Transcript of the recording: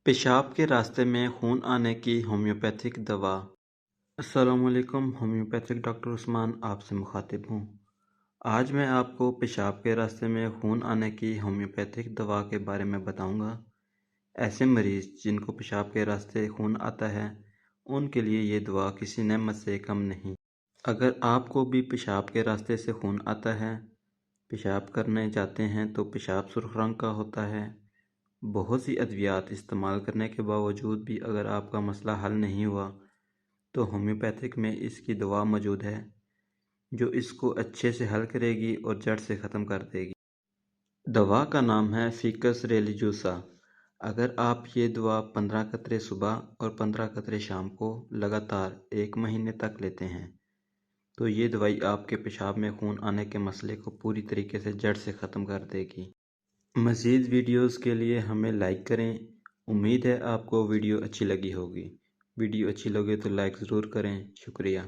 पेशाब के रास्ते में खून आने की होम्योपैथिक दवा। अस्सलामुअलैकुम, होम्योपैथिक डॉक्टर उस्मान आपसे मुखातिब हूँ। आज मैं आपको पेशाब के रास्ते में खून आने की होम्योपैथिक दवा के बारे में बताऊँगा। ऐसे मरीज़ जिनको पेशाब के रास्ते खून आता है, उनके लिए ये दवा किसी नेमत से कम नहीं। अगर आपको भी पेशाब के रास्ते से खून आता है, पेशाब करने जाते हैं तो पेशाब सुर्ख रंग का होता है, बहुत सी अद्वियात इस्तेमाल करने के बावजूद भी अगर आपका मसला हल नहीं हुआ, तो होम्योपैथिक में इसकी दवा मौजूद है जो इसको अच्छे से हल करेगी और जड़ से ख़त्म कर देगी। दवा का नाम है फ़िकस रिलीजोसा। अगर आप ये दवा 15 कतरे सुबह और 15 कतरे शाम को लगातार 1 महीने तक लेते हैं, तो ये दवाई आपके पेशाब में खून आने के मसले को पूरी तरीके से जड़ से ख़त्म कर देगी। मज़ीद वीडियोस के लिए हमें लाइक करें। उम्मीद है आपको वीडियो अच्छी लगी होगी। वीडियो अच्छी लगे तो लाइक ज़रूर करें। शुक्रिया।